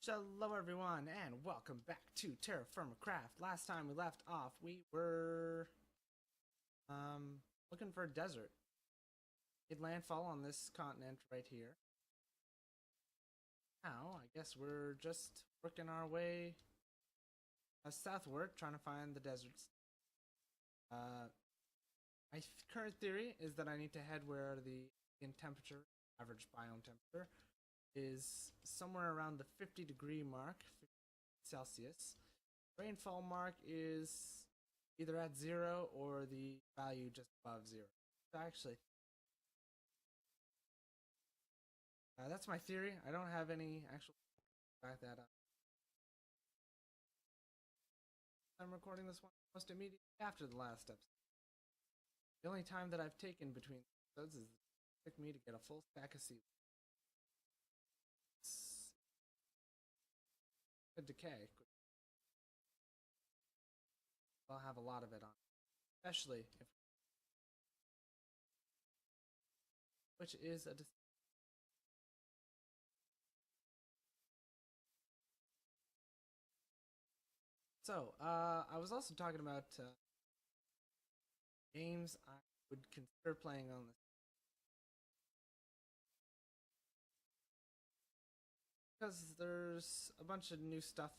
Hello everyone and welcome back to TerraFirmaCraft. Last time we left off we were looking for a desert. It landfall on this continent right here. Now I guess we're just working our way southward trying to find the deserts. My current theory is that I need to head where the temperature, average biome temperature, is somewhere around the 50-degree mark, 50 Celsius. Rainfall mark is either at 0 or the value just above 0. So actually, that's my theory. I don't have any actual back that up. I'm recording this one almost immediately after the last episode. The only time that I've taken between episodes is it took me to get a full stack of seeds. Good decay. I'll have a lot of it on, especially if, which is a. So, I was also talking about games I would consider playing on this. Because there's a bunch of new stuff,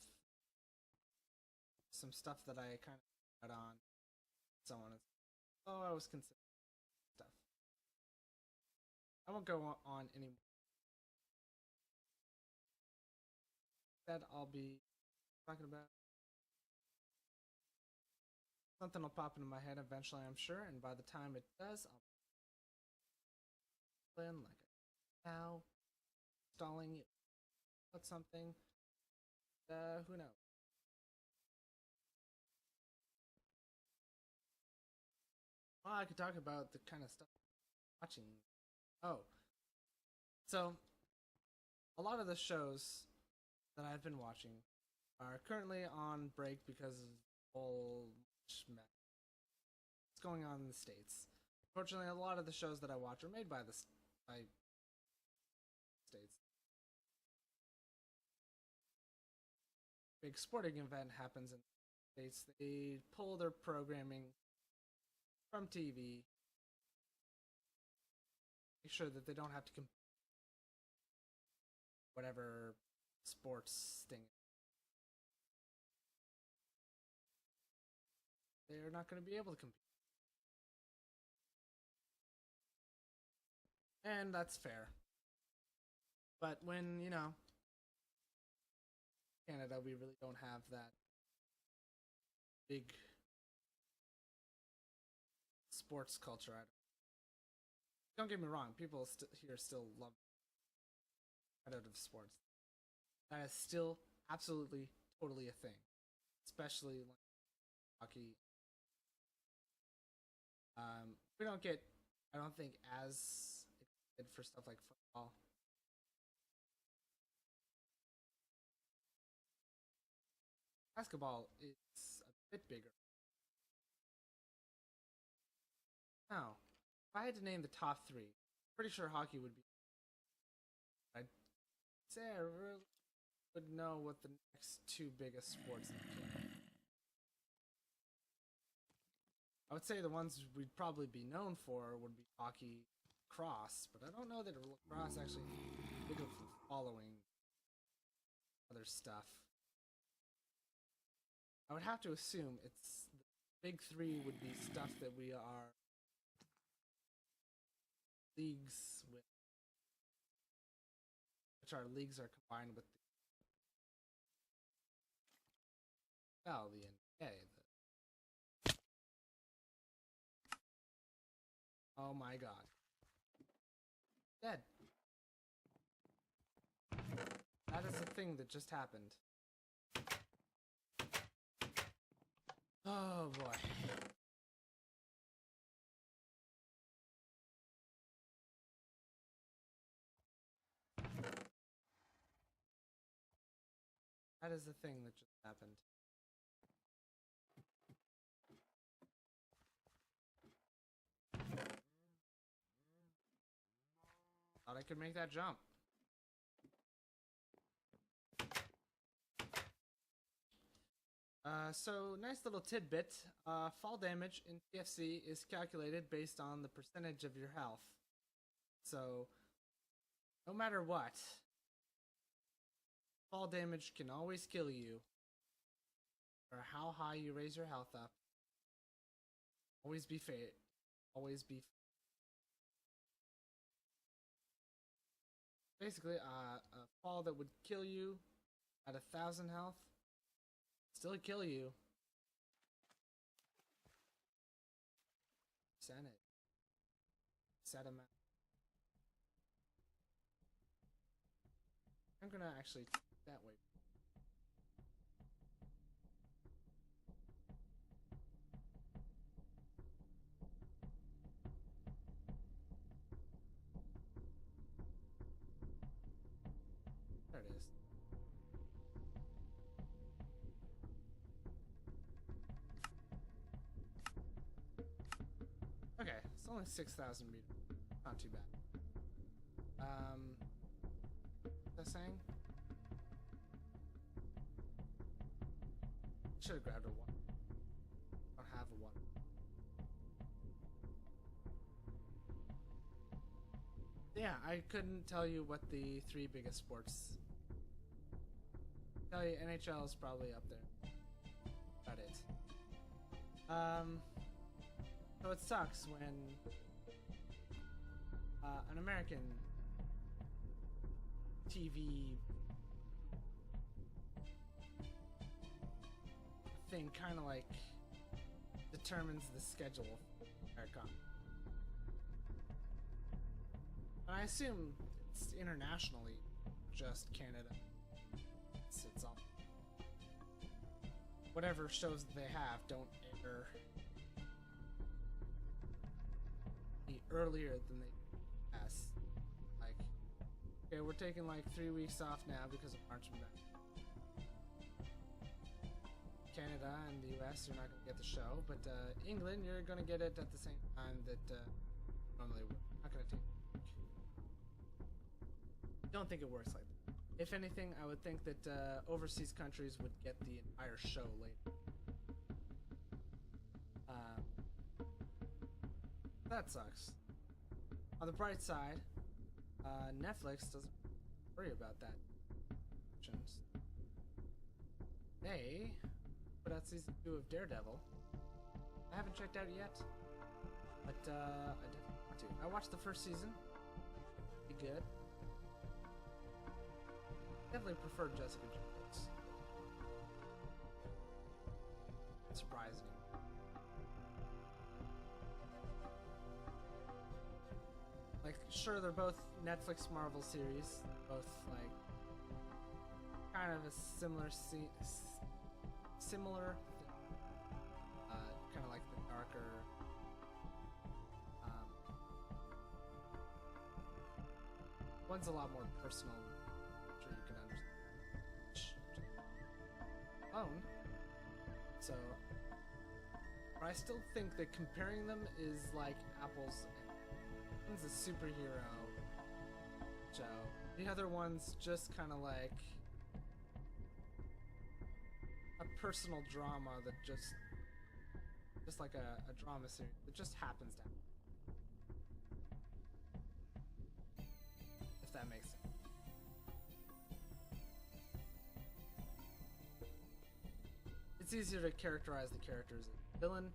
some stuff that I kind of got on, so on and so I was considering stuff. I won't go on anymore. That I'll be talking about. Something will pop into my head eventually, I'm sure, and by the time it does, I'll be like now, installing it, put something. Who knows? Well, I could talk about the kind of stuff I'm watching. Oh, so a lot of the shows that I've been watching are currently on break because of the whole mess that's going on in the States. Fortunately, a lot of the shows that I watch are made by States. Big sporting event happens in the States. They pull their programming from TV, make sure that they don't have to compete whatever sports thing. They're not going to be able to compete. And that's fair. But when, Canada, we really don't have that big sports culture. Don't get me wrong, people here still love competitive sports. That is still absolutely, totally a thing. Especially like hockey. We don't get, I don't think, as excited for stuff like football. Basketball is a bit bigger. Now, if I had to name the top three, pretty sure hockey would be. I'd say I really would know what the next two biggest sports are. I would say the ones we'd probably be known for would be hockey, lacrosse, but I don't know that lacrosse actually big of following other stuff. I would have to assume it's the big three would be stuff that we are leagues with, which our leagues are combined with the NBA. Oh my god. Dead. That is the thing that just happened. Oh boy. That is the thing that just happened. Thought I could make that jump. So nice little tidbit. Fall damage in TFC is calculated based on the percentage of your health. So, no matter what, fall damage can always kill you. Or how high you raise your health up. Always be fair. Always be. Basically, a fall that would kill you at 1,000 health still kill you. Set amount. I'm gonna actually take that way. There it is. Okay, it's only 6,000 meters. Not too bad. What's that saying? Should have grabbed a one. I don't have a one. Yeah, I couldn't tell you what the 3 biggest sports. Tell you NHL is probably up there. About it. So it sucks when an American TV thing kind of like determines the schedule of America. And I assume it's internationally, just Canada. It's all. Whatever shows that they have don't air earlier than they pass. Like, okay, we're taking like 3 weeks off now because of March Madness. Canada and the US, you're not going to get the show, but England, you're going to get it at the same time that normally would. Not going to take. Don't think it works like that. If anything, I would think that overseas countries would get the entire show later. That sucks. On the bright side, Netflix doesn't worry about that. They put out season 2 of Daredevil. I haven't checked out yet, but I definitely want to. I watched the first season. Pretty good. Definitely preferred Jessica Jones. Surprising. Like, sure, they're both Netflix Marvel series, both like kind of a similar kind of like the darker. One's a lot more personal. I'm sure you can understand. Own. So, but I still think that comparing them is like apples and one's a superhero show. The other one's just kind of like a personal drama that just like a drama series that just happens to happen. If that makes sense. It's easier to characterize the characters as villain,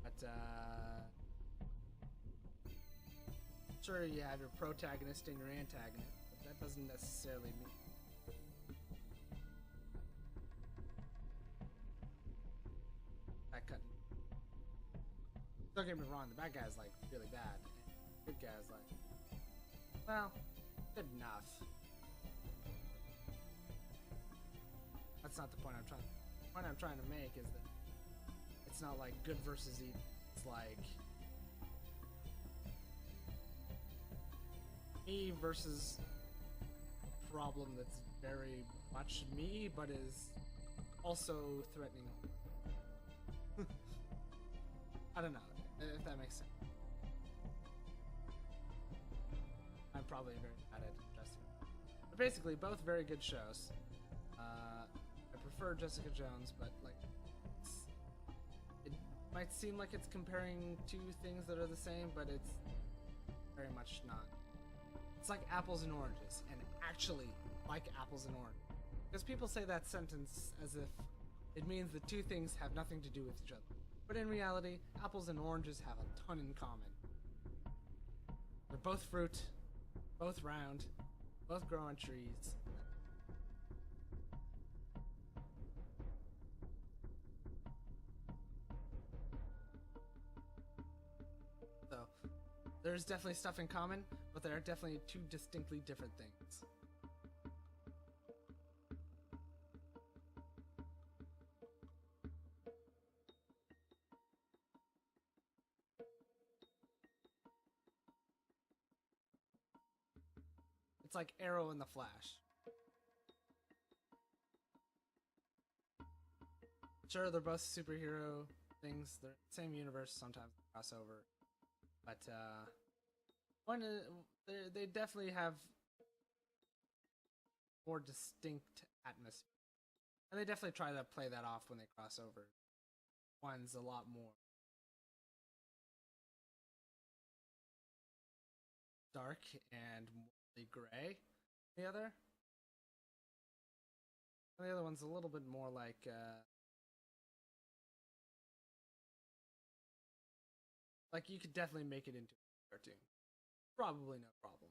but sure, you have your protagonist and your antagonist, but that doesn't necessarily mean. That cut. Don't get me wrong, the bad guy's like really bad, and the good guy's like, well, good enough. That's not the point I'm trying. The point I'm trying to make is that it's not like good versus evil. It's like me versus a problem that's very much me, but is also threatening. I don't know if that makes sense. I'm probably very bad at addressing it. But basically, both very good shows. I prefer Jessica Jones, but like, it might seem like it's comparing two things that are the same, but it's very much not. It's like apples and oranges, and actually like apples and oranges. Because people say that sentence as if it means the two things have nothing to do with each other. But in reality, apples and oranges have a ton in common. They're both fruit, both round, both grow on trees. So, there's definitely stuff in common, but there are definitely two distinctly different things. It's like Arrow and the Flash. Sure, they're both superhero things. They're the same universe, sometimes crossover. But one they definitely have more distinct atmosphere. And they definitely try to play that off when they cross over. One's a lot more dark and morally gray. The other one's a little bit more like you could definitely make it into a cartoon. Probably no problem.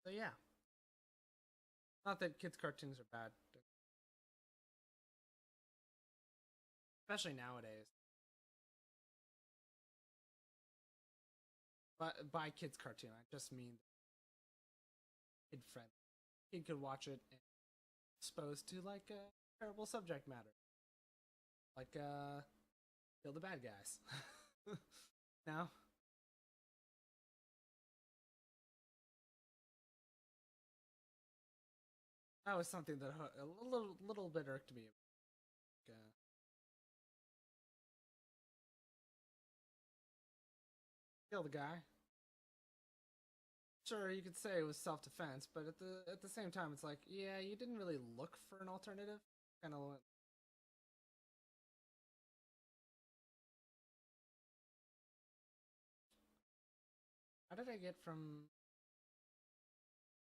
So yeah. Not that kids' cartoons are bad. Especially nowadays. But by kids' cartoon, I just mean kid friendly. Kid could watch it and exposed to like a terrible subject matter. Like kill the bad guys. Now that was something that a little bit irked me. Like, kill the guy. Sure, you could say it was self-defense, but at the same time, it's like, yeah, you didn't really look for an alternative. Kind of. How did I get from?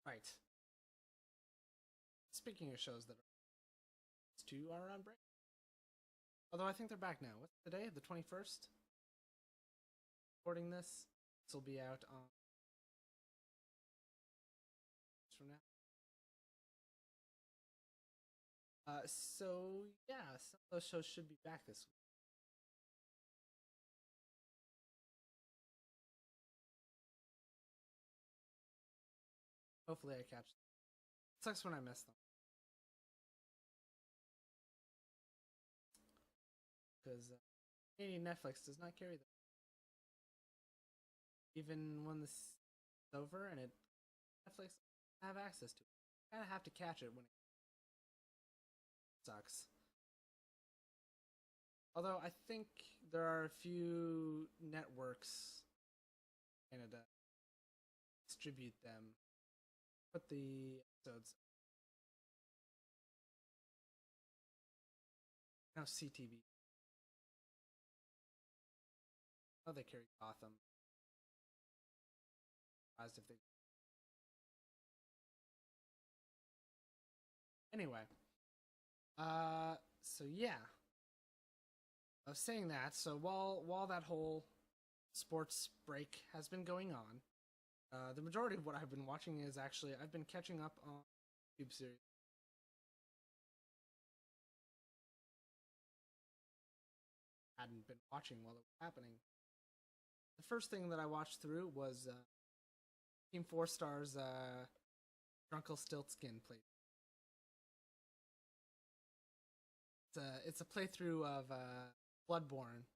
Right. Speaking of shows that two are on break. Although I think they're back now. What's the day? The 21st. Recording this will be out on from now. So yeah, some of those shows should be back this week. Hopefully, I catch them. It sucks when I miss them because Canadian Netflix does not carry them. Even when this is over and it Netflix have access to it, you kind of have to catch it when it sucks. Although I think there are a few networks in Canada distribute them, put the episodes. Now CTV. Oh, they carry Gotham. Surprised if they. Anyway, so yeah, I was saying that. So while that whole sports break has been going on, the majority of what I've been watching is actually I've been catching up on YouTube series. I hadn't been watching while it was happening. The first thing that I watched through was Team Four Stars Drunkle-Stiltskin play. It's a playthrough of Bloodborne,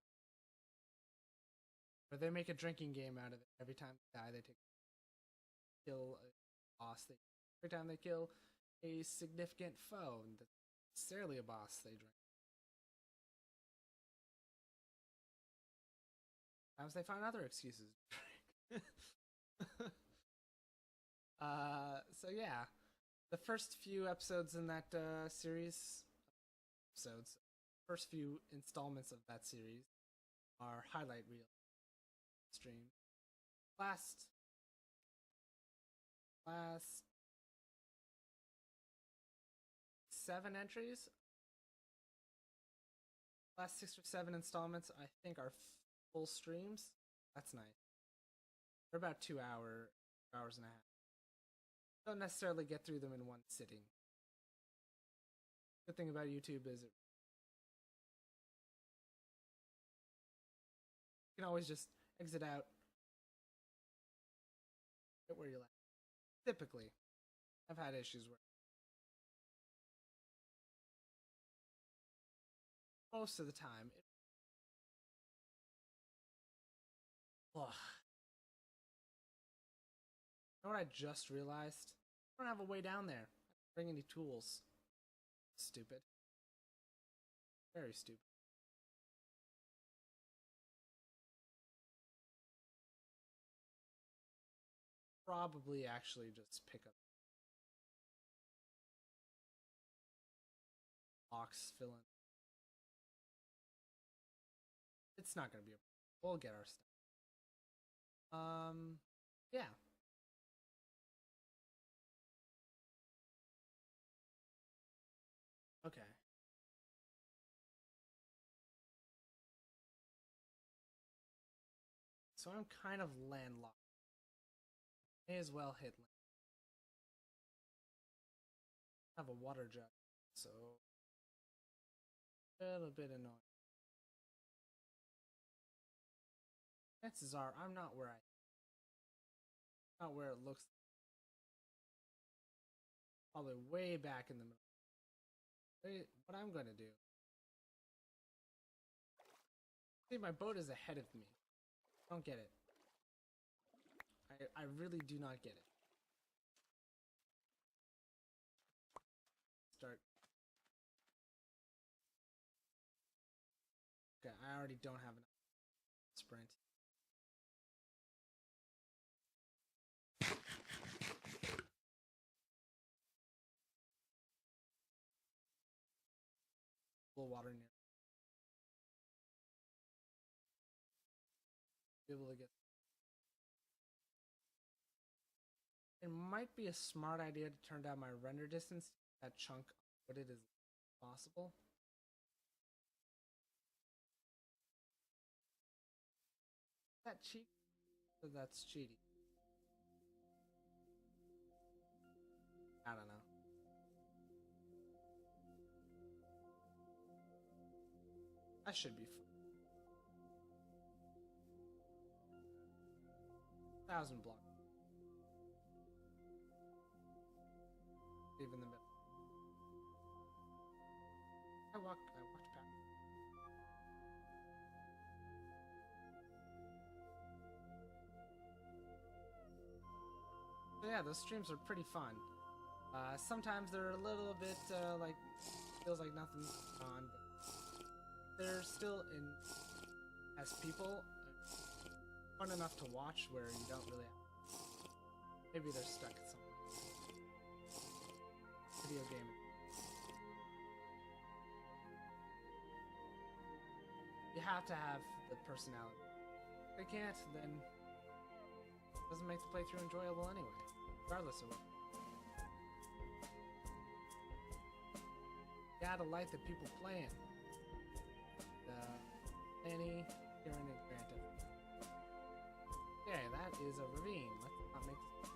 where they make a drinking game out of it. Every time they die, they kill a boss. Every time they kill a significant foe, and that's necessarily a boss, they drink. Sometimes they find other excuses. So yeah, the first few episodes in that series, episodes, first few installments of that series are highlight reel stream. Last last 7 entries, last 6 or 7 installments, I think are full streams. That's nice. They're about 2 hours and a half. Don't necessarily get through them in one sitting. Good thing about YouTube is you can always just exit out, get where you left. Typically, I've had issues where most of the time, ugh. You know what I just realized? I don't have a way down there. I don't bring any tools. Stupid. Very stupid. Probably actually just pick up box, fill in. It's not gonna be a problem. We'll get our stuff. Yeah. Okay. So I'm kind of landlocked. May as well hit land. I have a water jug, so a little bit annoying. Chances are I'm not where not where it looks. Probably way back in the middle. What I'm gonna do? See, my boat is ahead of me. I don't get it. I really do not get it. Start. Okay, I already don't have enough sprint. A little water near. Be able to get. It might be a smart idea to turn down my render distance. That chunk, what it is possible. Is that cheap? So that's cheating. I don't know. I should be 1,000 blocks. Even the middle. I walked past. So yeah, those streams are pretty fun. Sometimes they're a little bit like feels like nothing's on, but they're still in as people fun enough to watch where you don't really have, maybe they're stuck at something. Video game. You have to have the personality. If they can't, then it doesn't make the playthrough enjoyable anyway, regardless of what. You gotta like the people playing. Any hearing and granted. Okay, that is a ravine. Let's not make this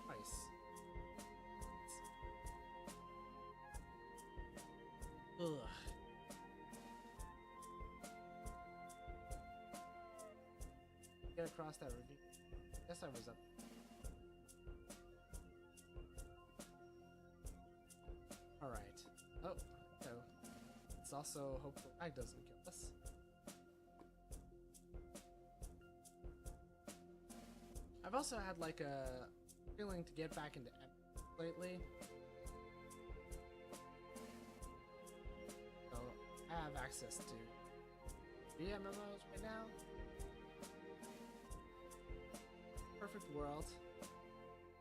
twice. Ugh. Get across that ravine. Guess I was up. Alright. Oh, so it's also hopefully lag doesn't kill us. I've also had like a feeling to get back into lately. So I have access to 3 MMOs right now. Perfect World,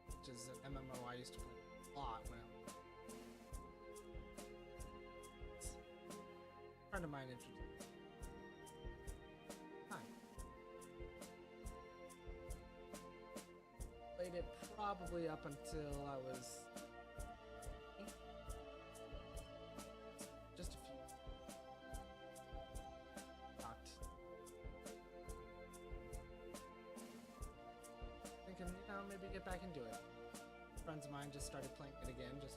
which is an MMO I used to play a lot when a friend of mine introduced me. Hi. Played it probably up until I was just a few. Thinking, maybe get back into it. Friends of mine just started playing it again. Just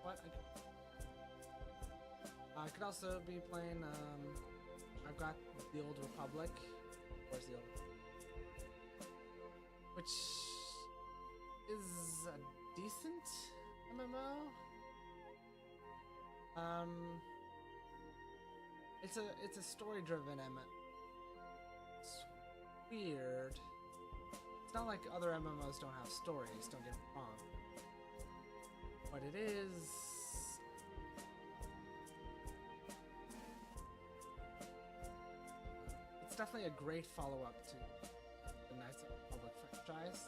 what? I could also be playing. I've got the Old Republic. Where's the Old? Which is a decent MMO. It's a story-driven MMO. It's weird. It's not like other MMOs don't have stories, don't get me wrong. But it is... It's definitely a great follow-up to the Knights of the Republic franchise.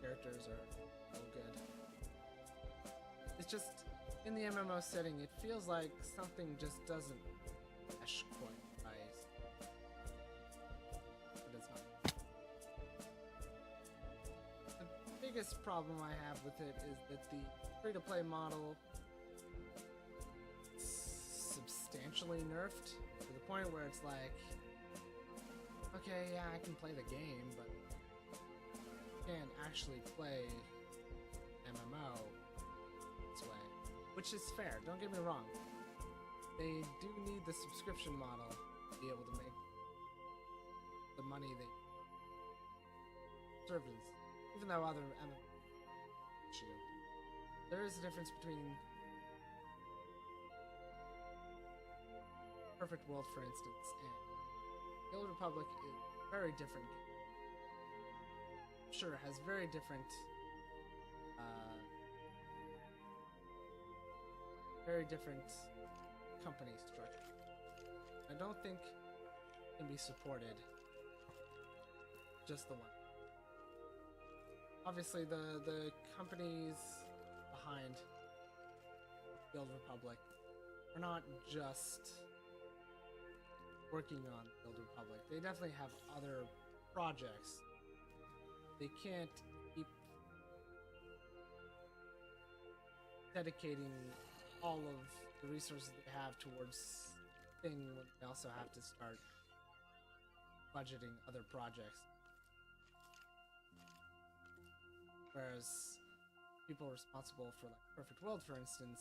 Characters are so good. It's just, in the MMO setting, it feels like something just doesn't mesh quite right. It is not. The biggest problem I have with it is that the free-to-play model is substantially nerfed to the point where it's like, okay, yeah, I can play the game, but I can't actually play MMO this way. Which is fair, don't get me wrong. They do need the subscription model to be able to make the money they servers, even though other MMO issue. There is a difference between Perfect World, for instance, and the Old Republic is a very different game. Sure, it has very different company structure. I don't think it can be supported just the one. Obviously, the companies behind the Old Republic are not just working on the Old Republic. They definitely have other projects. They can't keep dedicating all of the resources they have towards thing when they also have to start budgeting other projects. Whereas people responsible for like Perfect World, for instance,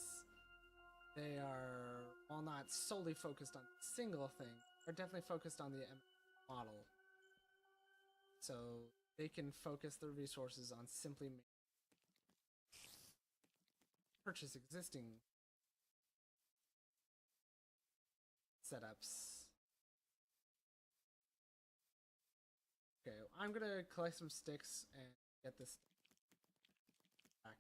they are, while not solely focused on a single thing, are definitely focused on the model. So they can focus their resources on simply purchase existing setups. Okay, I'm gonna collect some sticks and get this back.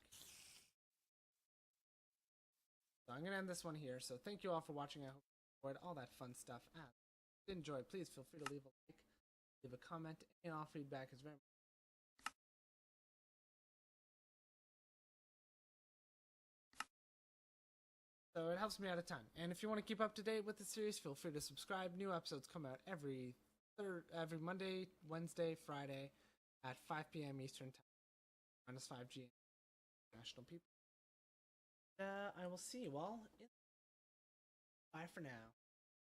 So I'm gonna end this one here. So thank you all for watching. I hope you enjoyed all that fun stuff. If you enjoyed, please feel free to leave a like, leave a comment, and all feedback is very so it helps me out a ton. And if you want to keep up to date with the series, feel free to subscribe. New episodes come out every Monday, Wednesday, Friday at 5 p.m. Eastern Time, -5 GMT National People. I will see you all. Bye for now.